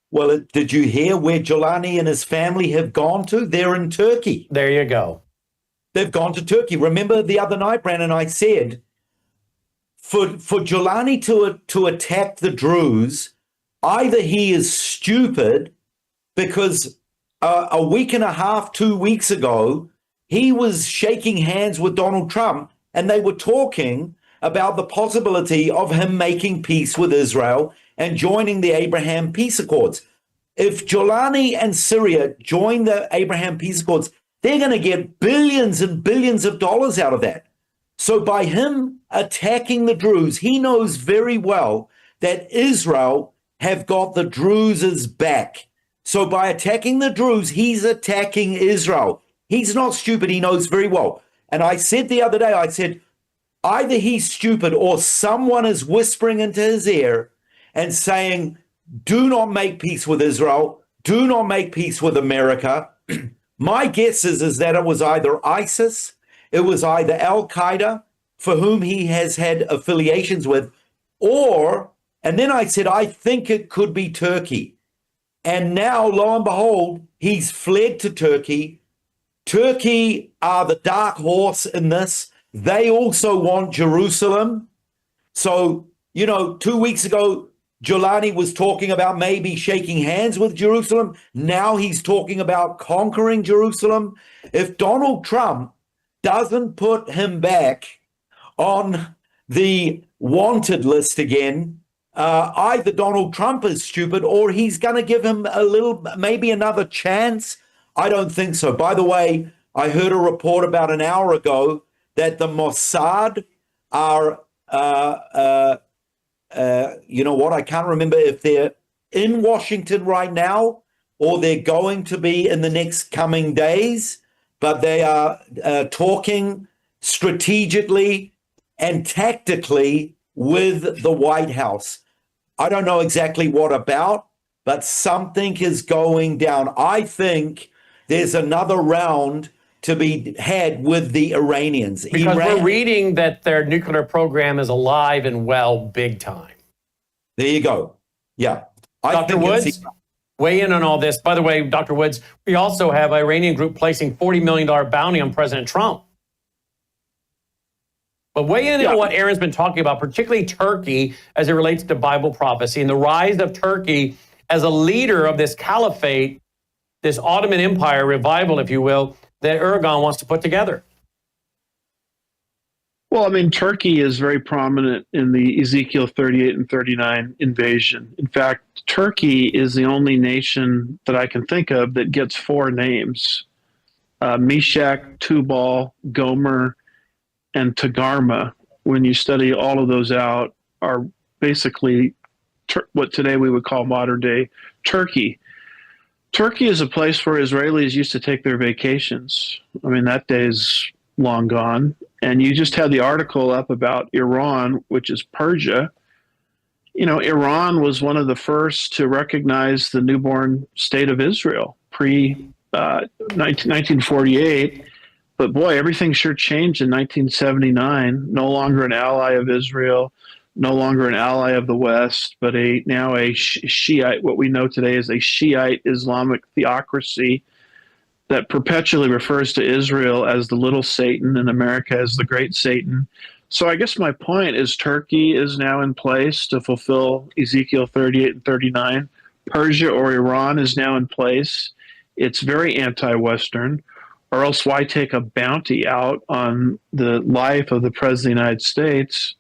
Well, did you hear where Jolani and his family have gone to? They're in Turkey. There you go. They've gone to Turkey. Remember the other night, Brandon, I said, for Jolani to attack the Druze, either he is stupid, because a week and a half, 2 weeks ago, he was shaking hands with Donald Trump, and they were talking about the possibility of him making peace with Israel and joining the Abraham Peace Accords. If Jolani and Syria join the Abraham Peace Accords, they're going to get billions and billions of dollars out of that. So by him attacking the Druze, he knows very well that Israel have got the Druzes back. So by attacking the Druze, he's attacking Israel. He's not stupid. He knows very well. And I said the other day, I said, either he's stupid or someone is whispering into his ear and saying, do not make peace with Israel. Do not make peace with America. My guess is that it was either ISIS, it was either Al-Qaeda, for whom he has had affiliations with, or, and then I said, I think it could be Turkey. And now, lo and behold, he's fled to Turkey. Turkey are the dark horse in this. They also want Jerusalem. So, 2 weeks ago, Jolani was talking about maybe shaking hands with Jerusalem. Now he's talking about conquering Jerusalem. If Donald Trump doesn't put him back on the wanted list again, either Donald Trump is stupid or he's going to give him maybe another chance. I don't think so. By the way, I heard a report about an hour ago that the Mossad are, you know what? I can't remember if they're in Washington right now or they're going to be in the next coming days, but they are talking strategically and tactically with the White House. I don't know exactly what about, but something is going down. I think there's another round to be had with the Iranians. Because we're reading that their nuclear program is alive and well, big time. There you go. Yeah. Dr. Woods, weigh in on all this. By the way, Dr. Woods, we also have an Iranian group placing $40 million bounty on President Trump. But weigh in on what Aaron's been talking about, particularly Turkey as it relates to Bible prophecy and the rise of Turkey as a leader of this caliphate, this Ottoman Empire revival, if you will, that Erdogan wants to put together. Well, I mean, Turkey is very prominent in the Ezekiel 38 and 39 invasion. In fact, Turkey is the only nation that I can think of that gets 4 names. Meshach, Tubal, Gomer, and Togarmah. When you study all of those out, are basically what today we would call modern day Turkey. Turkey is a place where Israelis used to take their vacations. I mean, that day's long gone. And you just had the article up about Iran, which is Persia. You know, Iran was one of the first to recognize the newborn state of Israel pre-1948. But boy, everything sure changed in 1979. No longer an ally of Israel, no longer an ally of the West, but now a Shiite, what we know today is a Shiite Islamic theocracy that perpetually refers to Israel as the little Satan and America as the great Satan. So I guess my point is Turkey is now in place to fulfill Ezekiel 38 and 39. Persia or Iran is now in place. It's very anti-Western. Or else why take a bounty out on the life of the President of the United States?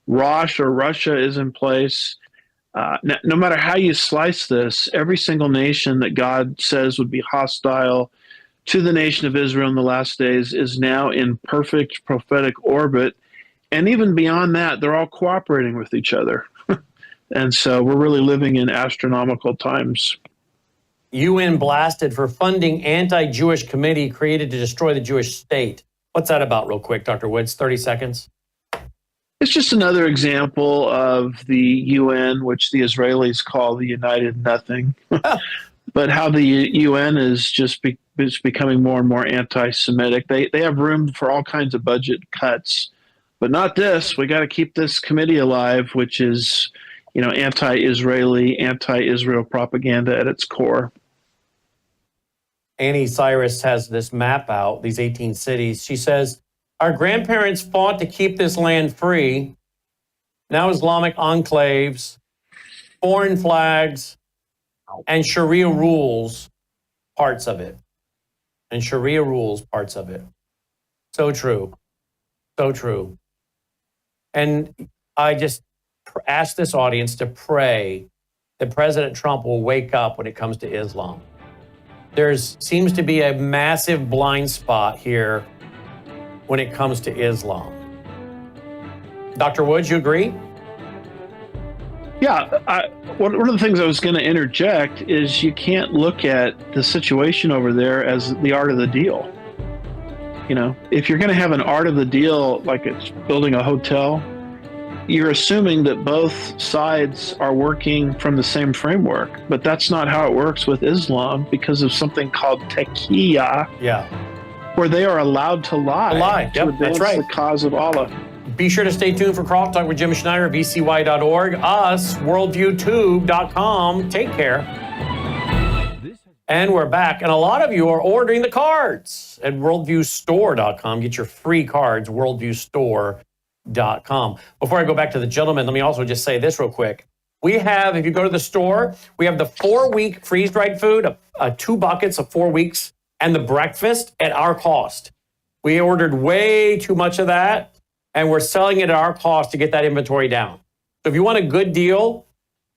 Rosh or Russia is in place. No matter how you slice this, every single nation that God says would be hostile to the nation of Israel in the last days is now in perfect prophetic orbit. And even beyond that, they're all cooperating with each other. And so we're really living in astronomical times. UN blasted for funding anti-Jewish committee created to destroy the Jewish state. What's that about real quick, Dr. Woods? 30 seconds. It's just another example of the UN, which the Israelis call the United Nothing, but how the UN is just is becoming more and more anti-Semitic. They have room for all kinds of budget cuts, but not this. We got to keep this committee alive, which is, anti-Israeli, anti-Israel propaganda at its core. Annie Cyrus has this map out, these 18 cities. She says, our grandparents fought to keep this land free. Now Islamic enclaves, foreign flags, and Sharia rules parts of it. And Sharia rules parts of it. So true. So true. And I just ask this audience to pray that President Trump will wake up when it comes to Islam. There seems to be a massive blind spot here when it comes to Islam. Dr. Woods, you agree? Yeah, one of the things I was going to interject is you can't look at the situation over there as the art of the deal. If you're going to have an art of the deal, like it's building a hotel, you're assuming that both sides are working from the same framework, but that's not how it works with Islam because of something called taqiyya, where they are allowed to lie, to advance the cause of Allah. Be sure to stay tuned for Crosstalk with Jim Schneider at vcy.org, us, worldviewtube.com. Take care. And we're back. And a lot of you are ordering the cards at worldviewstore.com. Get your free cards, worldviewstore.com. Before I go back to the gentleman, let me also just say this real quick. We have, if you go to the store, we have the 4-week freeze-dried food, 2 buckets of 4 weeks, and the breakfast at our cost. We ordered way too much of that, and we're selling it at our cost to get that inventory down. So if you want a good deal,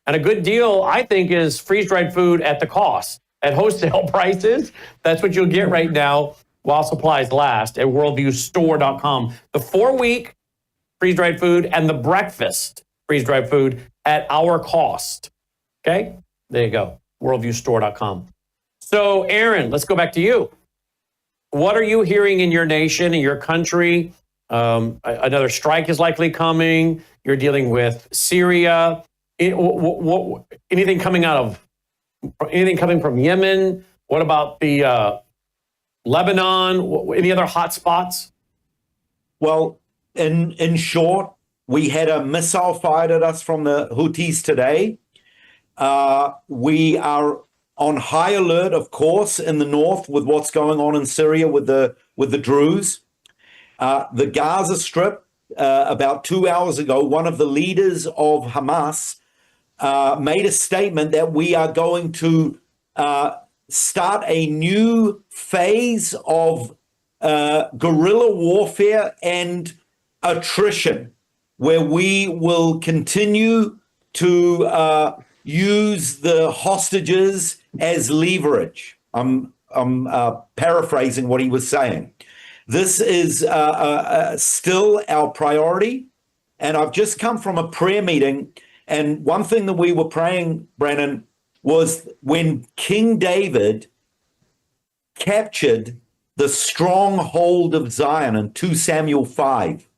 and a good deal, I think, is freeze-dried food at the cost, at wholesale prices. That's what you'll get right now while supplies last at worldviewstore.com. The 4-week freeze-dried food and the breakfast freeze-dried food at our cost. Okay? There you go. worldviewstore.com. So, Aaron, let's go back to you. What are you hearing in your nation, in your country? Another strike is likely coming. You're dealing with Syria. Anything coming from Yemen? What about the Lebanon? Any other hot spots? Well, in short, we had a missile fired at us from the Houthis today. We are on high alert, of course, in the north with what's going on in Syria with the Druze. The Gaza Strip, about 2 hours ago, one of the leaders of Hamas made a statement that we are going to start a new phase of guerrilla warfare and attrition, where we will continue to use the hostages as leverage. I'm paraphrasing what he was saying. This is still our priority. And I've just come from a prayer meeting. And one thing that we were praying, Brennan, was when King David captured the stronghold of Zion in 2 Samuel 5.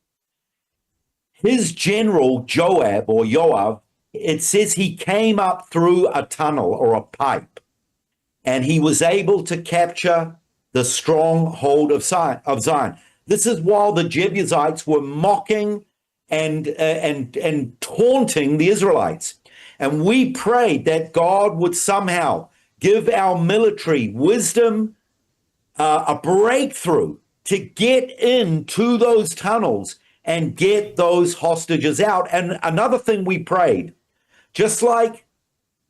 His general Joab, it says he came up through a tunnel or a pipe, and he was able to capture the stronghold of Zion. This is while the Jebusites were mocking and taunting the Israelites. And we prayed that God would somehow give our military wisdom, a breakthrough to get into those tunnels and get those hostages out. And another thing we prayed, just like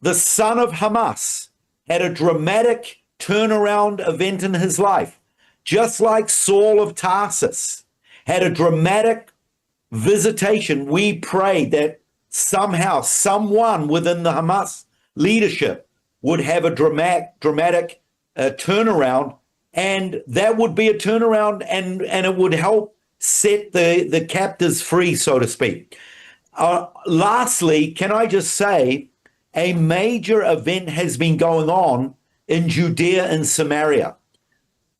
the son of Hamas had a dramatic turnaround event in his life, just like Saul of Tarsus had a dramatic visitation, we prayed that somehow someone within the Hamas leadership would have a dramatic turnaround, and that would be a turnaround, and it would help set the captives free, so to speak. Lastly, can I just say, a major event has been going on in Judea and Samaria.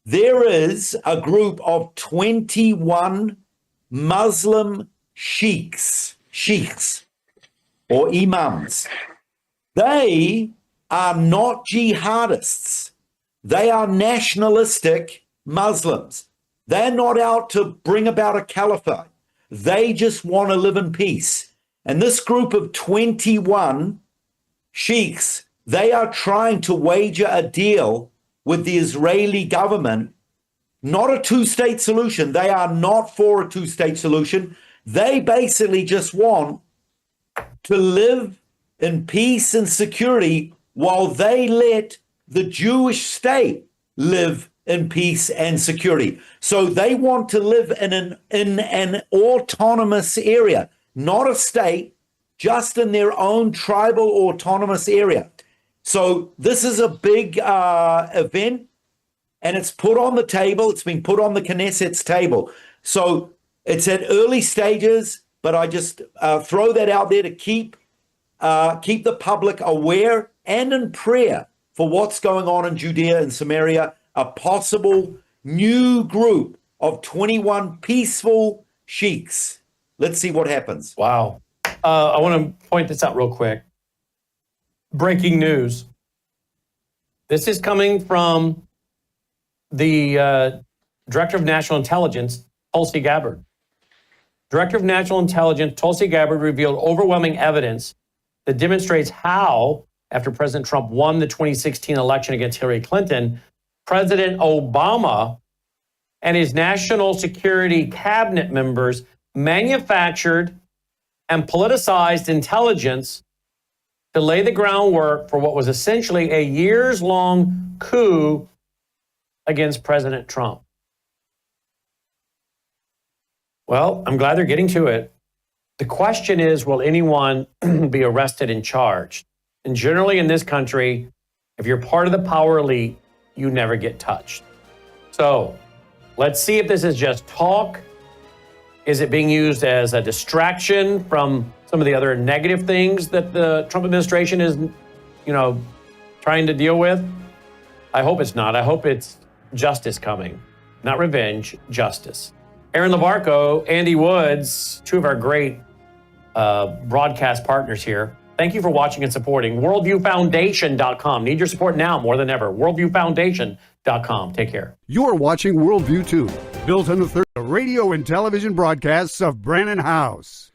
There is a group of 21 Muslim sheikhs or imams. They are not jihadists. They are nationalistic Muslims. They're not out to bring about a caliphate. They just want to live in peace. And this group of 21 sheikhs, they are trying to wager a deal with the Israeli government, not a two-state solution. They are not for a two-state solution. They basically just want to live in peace and security while they let the Jewish state live in peace and security. So they want to live in an autonomous area, not a state, just in their own tribal autonomous area. So this is a big event, and it's put on the table. It's been put on the Knesset's table. So it's at early stages, but I just throw that out there to keep the public aware and in prayer for what's going on in Judea and Samaria, a possible new group of 21 peaceful sheikhs. Let's see what happens. Wow. I want to point this out real quick. Breaking news. This is coming from the Director of National Intelligence, Tulsi Gabbard. Director of National Intelligence, Tulsi Gabbard, revealed overwhelming evidence that demonstrates how, after President Trump won the 2016 election against Hillary Clinton, President Obama and his national security cabinet members manufactured and politicized intelligence to lay the groundwork for what was essentially a years-long coup against President Trump. Well, I'm glad they're getting to it. The question is, will anyone be arrested and charged? And generally in this country, if you're part of the power elite, you never get touched. So let's see if this is just talk. Is it being used as a distraction from some of the other negative things that the Trump administration is, trying to deal with? I hope it's not. I hope it's justice coming, not revenge, justice. Aaron LaBarco, Andy Woods, two of our great broadcast partners here. Thank you for watching and supporting. WorldviewFoundation.com. Need your support now more than ever. WorldviewFoundation.com. Take care. You're watching Worldview 2, built on the radio and television broadcasts of Brannon House.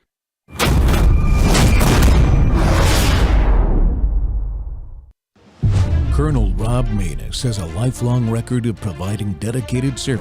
Colonel Rob Maness has a lifelong record of providing dedicated service